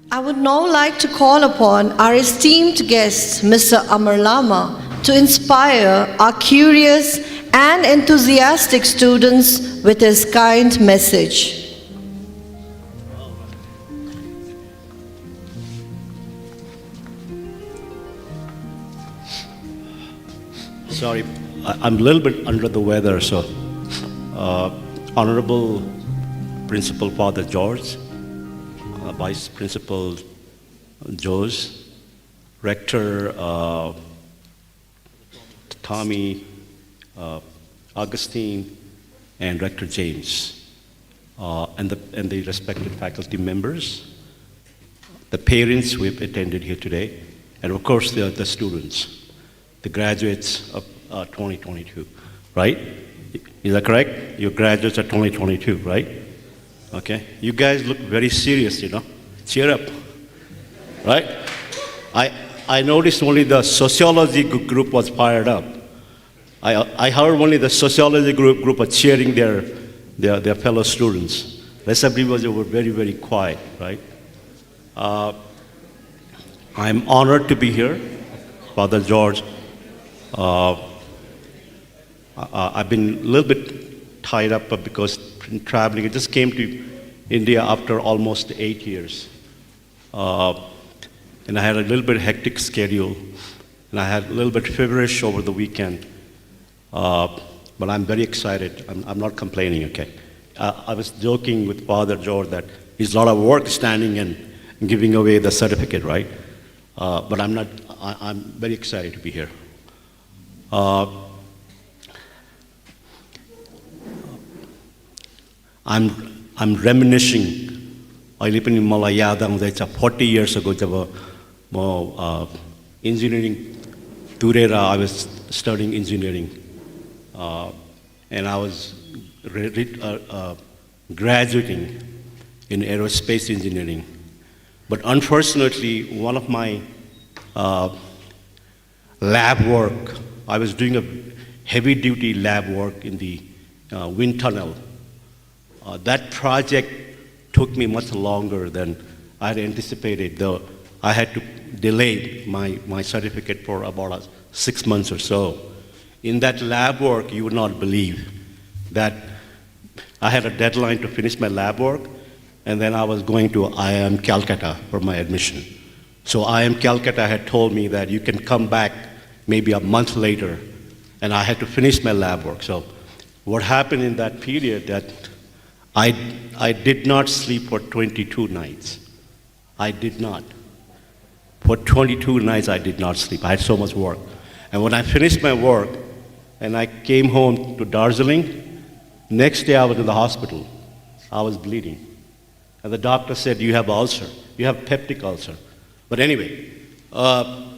I would now like to call upon our esteemed guest, Mr. Amar Lama, to inspire our curious and enthusiastic students with his kind message. Sorry, I'm a little bit under the weather, so Honorable Principal Father George, Vice Principal Jose, Rector Tommy, Augustine, and Rector James, and the respected faculty members, the parents who have attended here today, and of course the students, the graduates of 2022, right? Is that correct? Your graduates are 2022, right? Okay. You guys look very serious, you know. Cheer up, right? I noticed only the sociology group was fired up. I heard only the sociology group was cheering their fellow students. The rest of everybody were very, very quiet, right? I'm honored to be here, Father George. I've been a little bit tied up because traveling. I just came to India after almost 8 years. And I had a little bit hectic schedule, and I had a little bit feverish over the weekend. But I'm very excited. I'm not complaining, okay? I was joking with Father George that it's a lot of work standing and giving away the certificate, right? But I'm not, I'm very excited to be here. I'm reminiscing. I live in Malayadam. That's 40 years ago. Engineering, Turera. I was studying engineering, and I was graduating in Aerospace Engineering. But unfortunately, one of my lab work, I was doing a heavy-duty lab work in the wind tunnel. That project took me much longer than I had anticipated, though I had to delay my certificate for about 6 months or so. In that lab work, you would not believe that I had a deadline to finish my lab work, and then I was going to IIM Calcutta for my admission. So IIM Calcutta had told me that you can come back maybe a month later, and I had to finish my lab work. So what happened in that period that I did not sleep for 22 nights. I did not. For 22 nights, I did not sleep. I had so much work. And when I finished my work and I came home to Darjeeling, next day I was in the hospital. I was bleeding. And the doctor said, you have ulcer. You have peptic ulcer. But anyway, so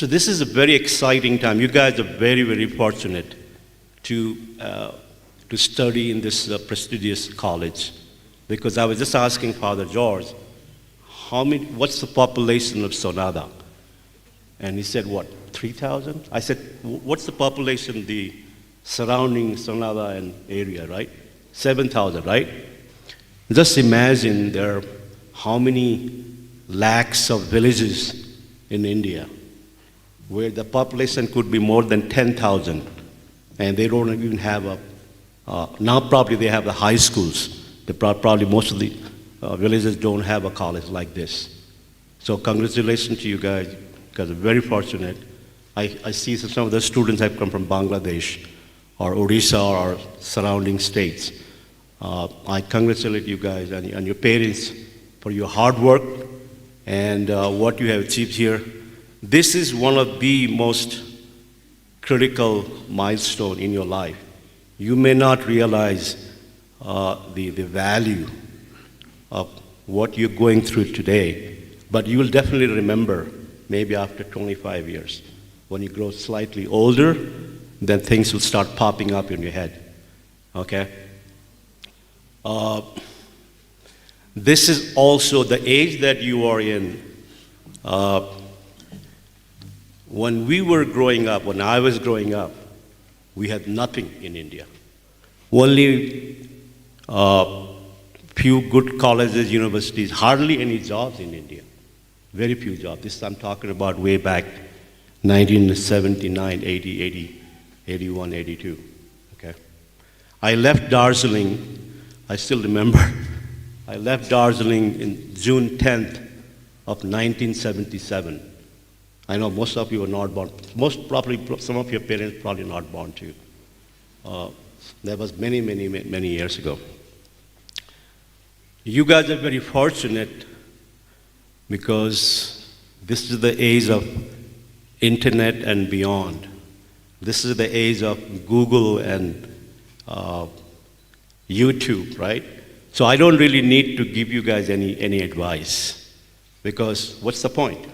this is a very exciting time. You guys are very, very fortunate to study in this prestigious college, because I was just asking Father George, what's the population of Sonada? And he said, what, 3,000? I said, what's the population, the surrounding Sonada and area, right? 7,000, right? Just imagine there are how many lakhs of villages in India where the population could be more than 10,000. And they don't even have now probably they have the high schools. Probably most of the villages don't have a college like this. So congratulations to you guys, because you're very fortunate. I see some of the students have come from Bangladesh or Odisha or surrounding states. I congratulate you guys and your parents for your hard work and what you have achieved here. This is one of the most critical milestone in your life. You may not realize the value of what you're going through today, but you will definitely remember maybe after 25 years. When you grow slightly older, then things will start popping up in your head, okay? This is also the age that you are in. When we were growing up, when I was growing up, we had nothing in India. Only few good colleges, universities, hardly any jobs in India. Very few jobs. This I'm talking about way back 1979, 80, 80, 81, 82. Okay. I left Darjeeling, I still remember, I left Darjeeling in June 10th of 1977. I know most of you were not born, most probably, some of your parents probably not born too. That was many, many, many years ago. You guys are very fortunate because this is the age of internet and beyond. This is the age of Google and YouTube, right? So I don't really need to give you guys any advice because what's the point?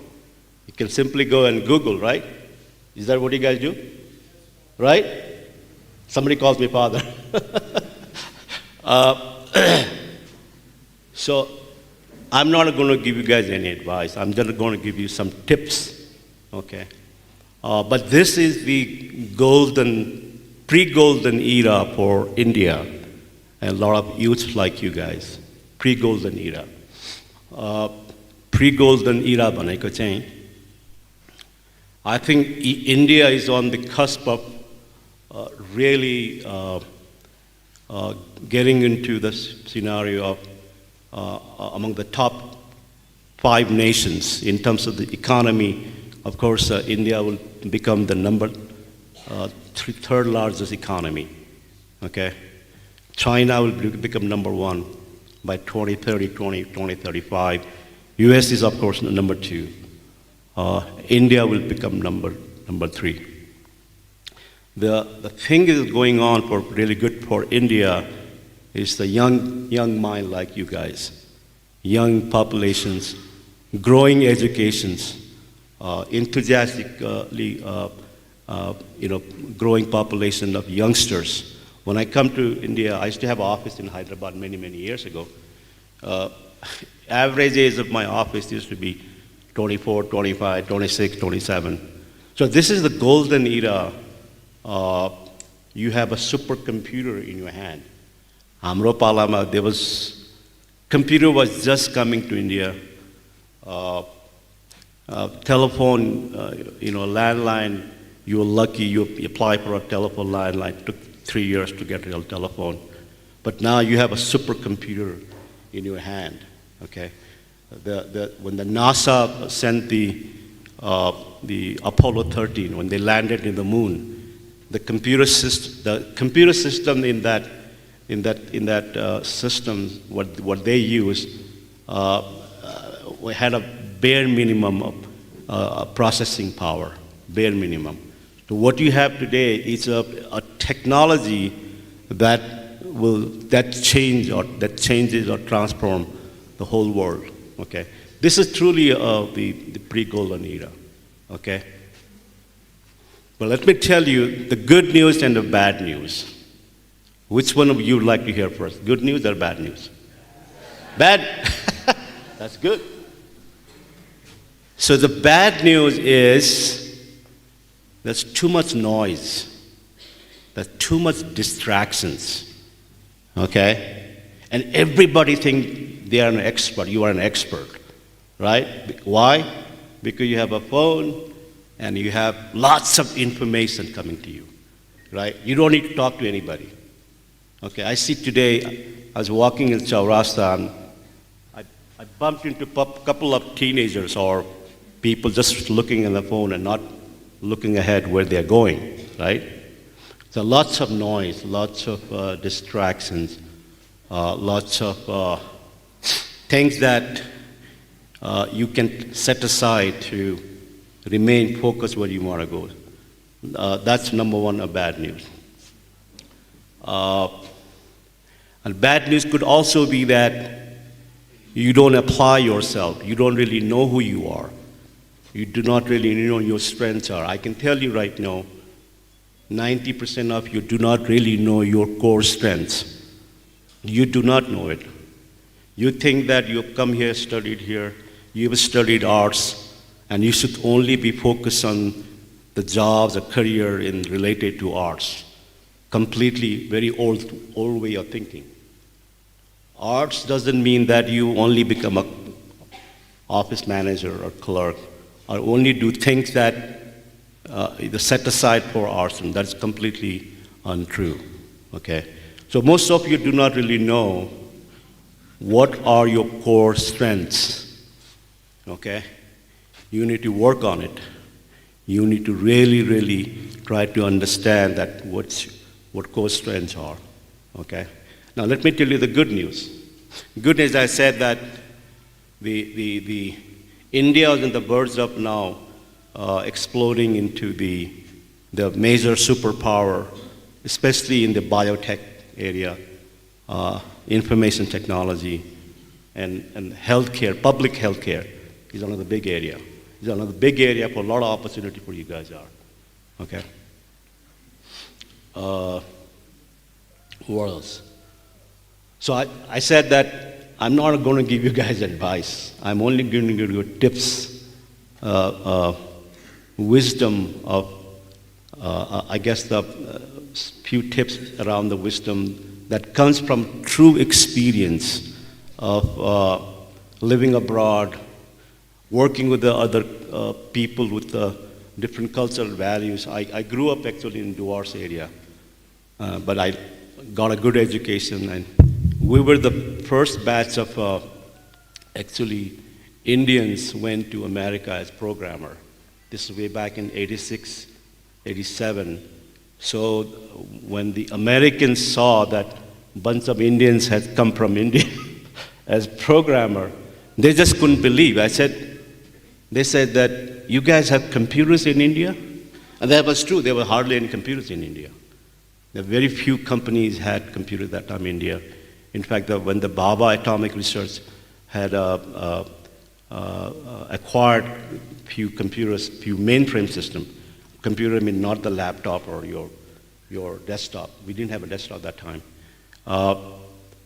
You can simply go and Google, right? Is that what you guys do? Right? Somebody calls me father. So I'm not going to give you guys any advice. I'm just going to give you some tips, okay? But this is the pre-golden era for India and a lot of youths like you guys. Pre-golden era. Pre-golden era banai ko chahi. I think India is on the cusp of really getting into this scenario of among the top 5 nations in terms of the economy. Of course, India will become the third largest economy. Okay, China will become number 1 by 2030, 2035. U.S. is of course number 2. India will become number 3. The thing is going on for really good for India is the young mind like you guys, young populations, growing educations, enthusiastically, growing population of youngsters. When I come to India, I used to have an office in Hyderabad many, many years ago. Average age of my office used to be 24, 25, 26, 27. So this is the golden era. You have a supercomputer in your hand. Amar Lama, computer was just coming to India. Telephone, landline, you were lucky, you applied for a telephone landline. It took 3 years to get a telephone. But now you have a supercomputer in your hand, okay? When the NASA sent the Apollo 13, when they landed in the moon, the computer system in that system, what they used, we had a bare minimum of processing power, bare minimum. So what you have today is a technology that changes or transform the whole world. Okay, this is truly the pre-golden era. Okay, but let me tell you the good news and the bad news. Which one of you would like to hear first? Good news or bad news? Bad. That's good. So the bad news is there's too much noise. There's too much distractions. Okay? And everybody thinks they are an expert. You are an expert. Right? Why? Because you have a phone and you have lots of information coming to you. Right? You don't need to talk to anybody. Okay, I see today, I was walking in Chaurasta and I bumped into a couple of teenagers or people just looking at the phone and not looking ahead where they're going, right? So lots of noise, lots of distractions, lots of things that you can set aside to remain focused where you want to go. That's number one of bad news. And bad news could also be that you don't apply yourself. You don't really know who you are. You do not really know your strengths are. I can tell you right now, 90% of you do not really know your core strengths. You do not know it. You think that you've come here, studied here, you've studied arts, and you should only be focused on the jobs, a career related to arts. Completely very old way of thinking. Arts doesn't mean that you only become a office manager or clerk, or only do things that is set aside for arts, and that's completely untrue. Okay? So most of you do not really know what are your core strengths. Okay? You need to work on it. You need to really, really try to understand that what core strengths are. Okay? Now let me tell you the good news. Good news, I said that the India is on the verge of now exploding into the major superpower, especially in the biotech area, information technology, and healthcare, public healthcare is another big area. It's another big area for a lot of opportunity for you guys are. Okay. What else? So I said that I'm not going to give you guys advice. I'm only going to give you tips, wisdom of, I guess, the few tips around the wisdom that comes from true experience of living abroad, working with the other people with different cultural values. I grew up actually in Duars area, but I got a good education, and we were the first batch of actually Indians went to America as programmer. This is way back in 86, 87. So when the Americans saw that a bunch of Indians had come from India as programmer, they just couldn't believe. They said that you guys have computers in India? And that was true. There were hardly any computers in India. There were very few companies had computers at that time in India. In fact, when the Baba Atomic Research had acquired few computers, few mainframe system. Computer, I mean not the laptop or your desktop. We didn't have a desktop at that time.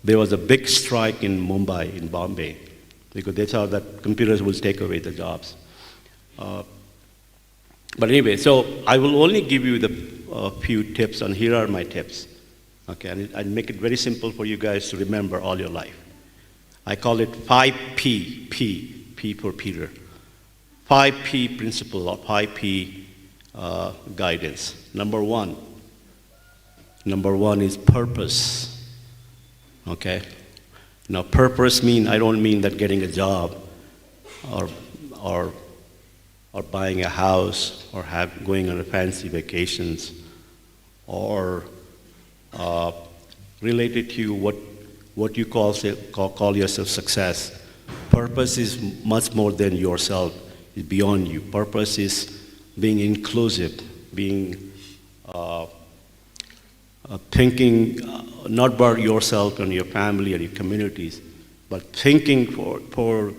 There was a big strike in Mumbai, in Bombay, because they thought that computers will take away the jobs. But anyway, so I will only give you the few tips, and here are my tips. Okay, and I'll make it very simple for you guys to remember all your life. I call it 5P, P for Peter. 5P principle or 5P guidance. Number one is purpose. Okay? Now purpose I don't mean that getting a job or buying a house or going on a fancy vacations or related to what you call yourself success. Purpose is much more than yourself, it's beyond you. Purpose is being inclusive, being thinking not about yourself and your family and your communities, but thinking for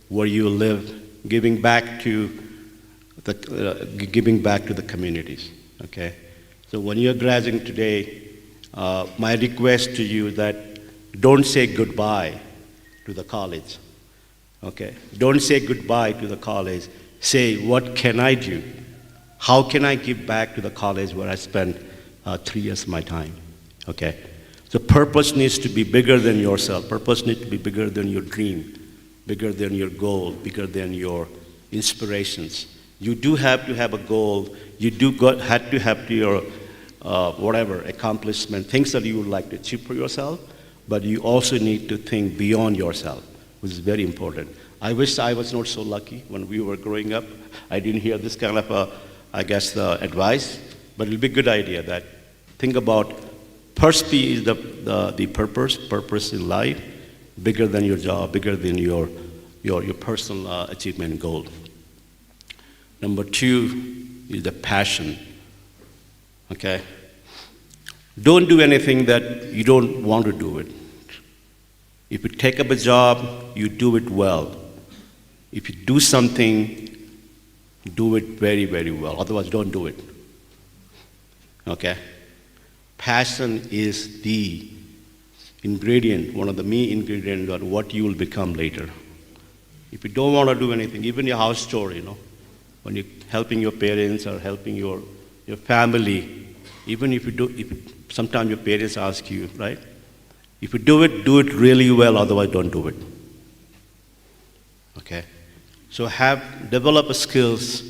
where you live, giving back to the communities. Okay, so when you're graduating today, my request to you is that don't say goodbye to the college. Okay, don't say goodbye to the college. Say, what can I do? How can I give back to the college where I spent 3 years of my time? Okay, so purpose needs to be bigger than yourself. Purpose needs to be bigger than your dream, bigger than your goal, bigger than your inspirations. You do have to have a goal. You have to have your whatever accomplishment, things that you would like to achieve for yourself, but you also need to think beyond yourself, which is very important. I wish I was not so lucky when we were growing up. I didn't hear this kind of, advice, but it'll be a good idea that think about first P is the purpose in life, bigger than your job, bigger than your personal achievement goal. Number 2 is the passion. Okay? Don't do anything that you don't want to do it. If you take up a job, you do it well. If you do something, do it very, very well. Otherwise, don't do it. Okay? Passion is the ingredient, one of the main ingredients of what you will become later. If you don't want to do anything, even your house chore, when you're helping your parents or helping your family, even if you do, sometimes your parents ask you, right? If you do it really well, otherwise don't do it. Okay? So develop skills,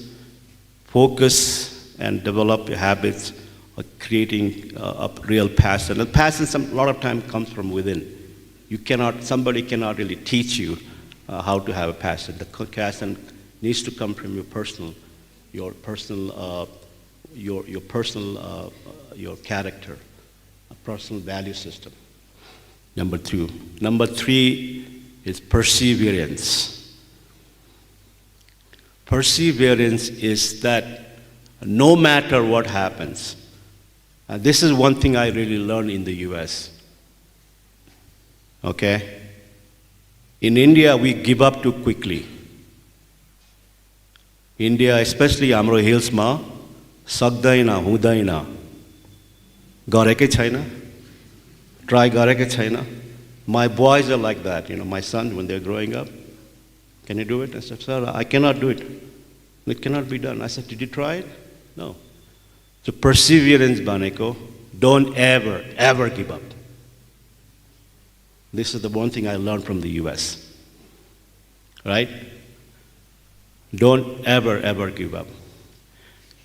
focus, and develop habits of creating a real passion. And passion, a lot of time comes from within. Somebody cannot really teach you how to have a passion. The passion needs to come from your character, a personal value system. Number two. Number three is perseverance. Perseverance is that no matter what happens, this is one thing I really learned in the US. Okay? In India, we give up too quickly. India, especially Amro Hills ma, Sagdaina, Hudaina, Gareke China, try Gareke China. My boys are like that, my sons, when they're growing up. Can you do it? I said, sir, I cannot do it. It cannot be done. I said, did you try it? No. So perseverance, Baneko, don't ever give up. This is the one thing I learned from the US. Right? Don't ever give up.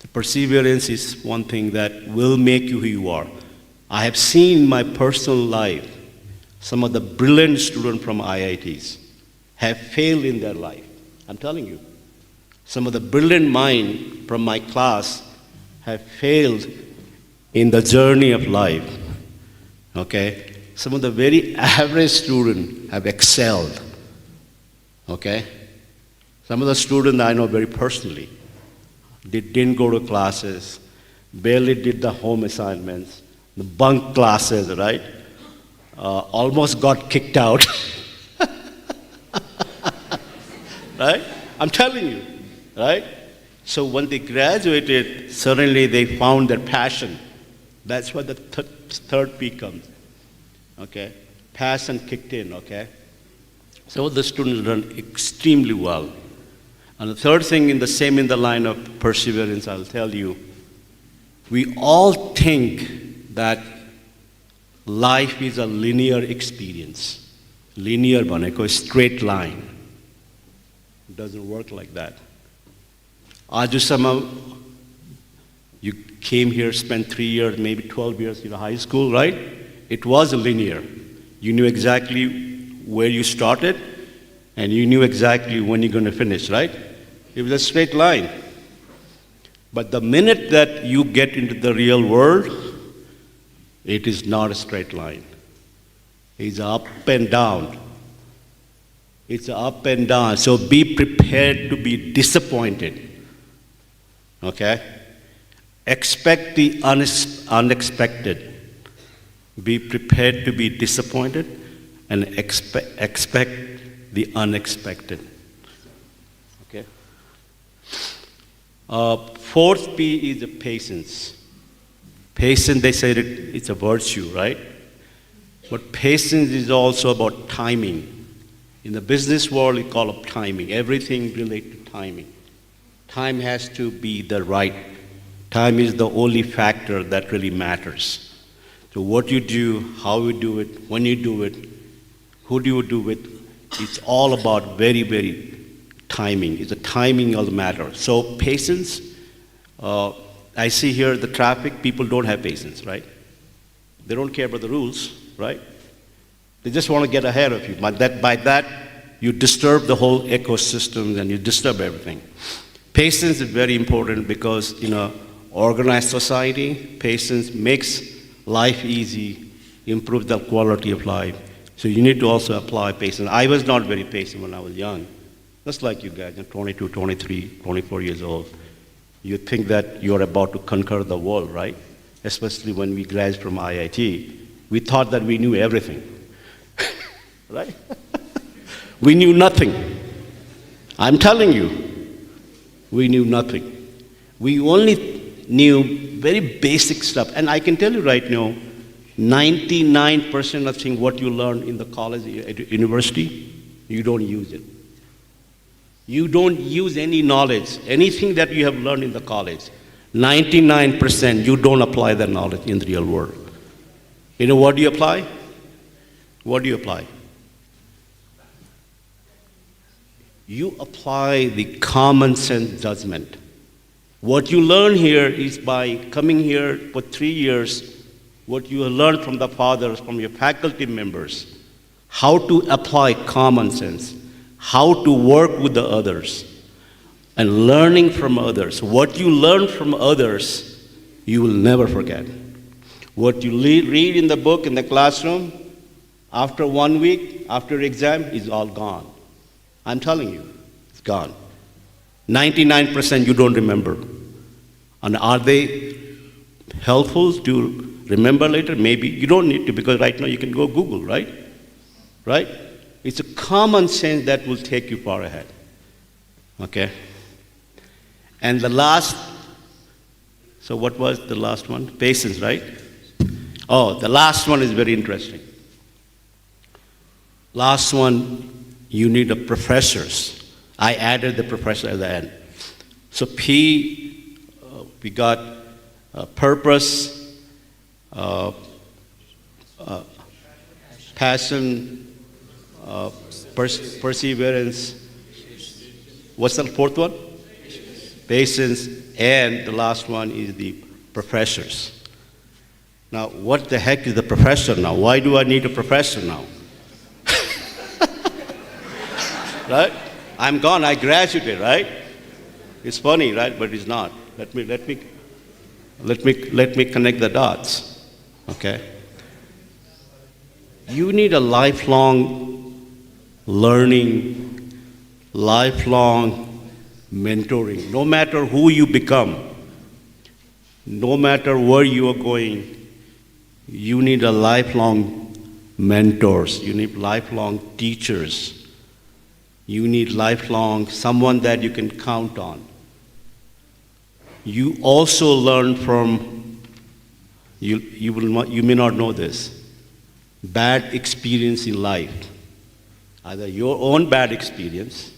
The perseverance is one thing that will make you who you are. I have seen in my personal life some of the brilliant students from IITs have failed in their life. I'm telling you. Some of the brilliant minds from my class have failed in the journey of life. Okay? Some of the very average students have excelled. Okay? Some of the students I know very personally, they didn't go to classes, barely did the home assignments, the bunk classes, right? Almost got kicked out. Right? I'm telling you, right? So when they graduated, suddenly they found their passion. That's where the third P comes. Okay? Passion kicked in, okay? So the students done extremely well. And the third thing in the line of perseverance, I'll tell you, we all think that life is a linear experience. Linear, Baneko, straight line. It doesn't work like that. Ajusama, you came here, spent 3 years, maybe 12 years in high school, right? It was linear. You knew exactly where you started, and you knew exactly when you're going to finish, right? It was a straight line. But the minute that you get into the real world, it is not a straight line. It's up and down. It's up and down. So be prepared to be disappointed. Okay? Expect the unexpected. Be prepared to be disappointed and expect the unexpected. Okay? Fourth P is the patience. Patience, they said it's a virtue, right? But patience is also about timing. In the business world, we call it timing. Everything related to timing. Time has to be the right. Time is the only factor that really matters. So what you do, how you do it, when you do it, who do you do it, it's all about very, very timing. It's the timing of the matter. So patience, I see here the traffic, people don't have patience, right? They don't care about the rules, right? They just want to get ahead of you. By that, you disturb the whole ecosystem and you disturb everything. Patience is very important because in an organized society, patience makes life easy, improves the quality of life. So you need to also apply patience. I was not very patient when I was young. Just like you guys, 22, 23, 24 years old. You think that you're about to conquer the world, right? Especially when we graduated from IIT. We thought that we knew everything. Right? We knew nothing. I'm telling you, we knew nothing. We only knew very basic stuff. And I can tell you right now, 99% of things what you learn in the college, university, you don't use it. You don't use any knowledge, anything that you have learned in the college. 99% you don't apply that knowledge in the real world. You know what do you apply? What do you apply? You apply the common sense judgment. What you learn here is by coming here for 3 years, what you have learned from the fathers, from your faculty members, how to apply common sense, how to work with the others, and learning from others. What you learn from others, you will never forget. What you read in the book in the classroom, after 1 week, after exam, is all gone. I'm telling you, it's gone. 99% you don't remember. And are they helpful to remember later? Maybe. You don't need to, because right now you can go Google, right? Right? It's a common sense that will take you far ahead. Okay? And the last, so what was the last one? Patience, right? Oh, the last one is very interesting. Last one, you need a professors. I added the professor at the end. So P, we got purpose, passion, perseverance. What's the fourth one? Patience. And the last one is the professors. Now, what the heck is the professor now? Why do I need a professor now? Right? I'm gone. I graduated, right? It's funny, right? But it's not. Let me connect the dots. Okay? You need a lifelong learning, lifelong mentoring. No matter who you become, no matter where you are going, you need a lifelong mentors. You need lifelong teachers. You need lifelong someone that you can count on. You also learn from, you may not know this, bad experience in life. Either your own bad experience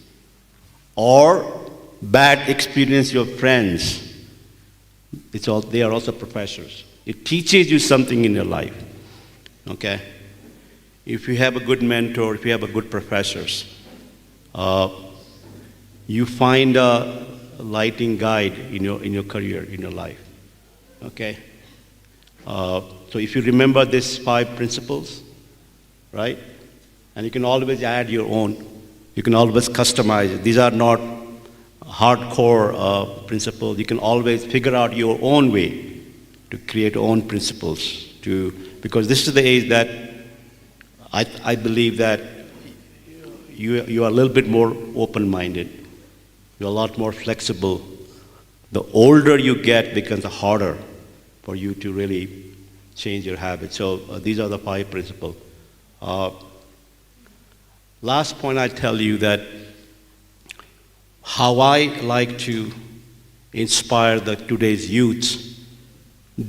or bad experience your friends. They are also professors. It teaches you something in your life. Okay? If you have a good mentor, if you have a good professors, you find a lighting guide in your career, in your life. Okay? So if you remember these 5 principles, right? And you can always add your own. You can always customize it. These are not hardcore principles. You can always figure out your own way to create your own principles. Because this is the age that I believe that you are a little bit more open-minded. You're a lot more flexible. The older you get, becomes harder for you to really change your habits. So these are the 5 principles. Last point I tell you that how I like to inspire today's youth.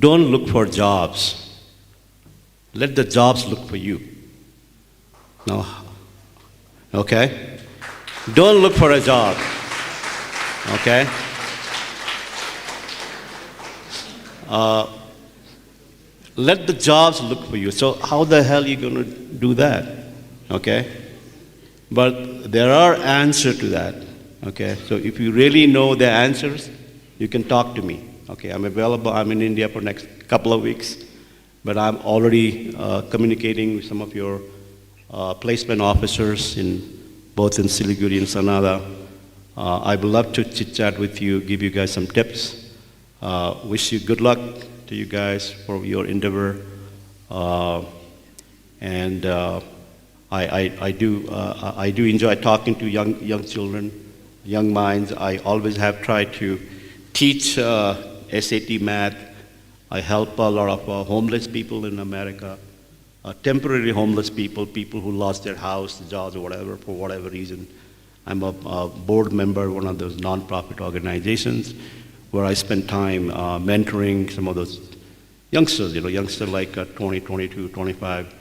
Don't look for jobs. Let the jobs look for you. Now, okay? Don't look for a job. Okay? Let the jobs look for you. So how the hell are you going to do that? Okay? But there are answers to that. Okay? So if you really know the answers, you can talk to me. Okay? I'm available. I'm in India for next couple of weeks. But I'm already communicating with some of your placement officers both in Siliguri and Sanada. I would love to chit-chat with you, give you guys some tips. Wish you good luck to you guys for your endeavor. I do enjoy talking to young children, young minds. I always have tried to teach SAT math. I help a lot of homeless people in America, temporary homeless people who lost their house, jobs, or whatever, for whatever reason. I'm a board member of one of those nonprofit organizations where I spend time mentoring some of those youngsters, youngsters like 20, 22, 25,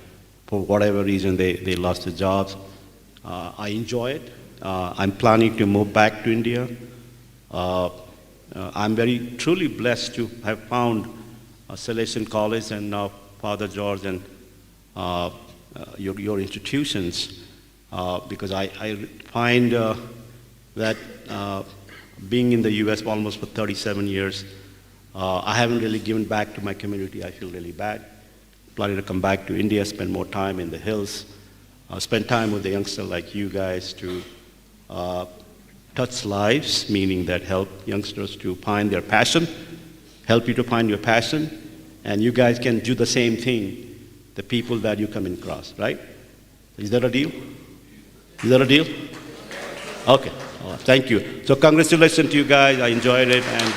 for whatever reason they lost their jobs. I enjoy it. I'm planning to move back to India. I'm very truly blessed to have found Salesian College and now Father George and your institutions, because I find that being in the U.S. almost for 37 years, I haven't really given back to my community. I feel really bad. Planning to come back to India, spend more time in the hills, spend time with the youngsters like you guys to touch lives, meaning that help youngsters to find their passion, help you to find your passion, and you guys can do the same thing, the people that you come across, right? Is that a deal? Is that a deal? Okay, thank you. So congratulations to you guys. I enjoyed it, and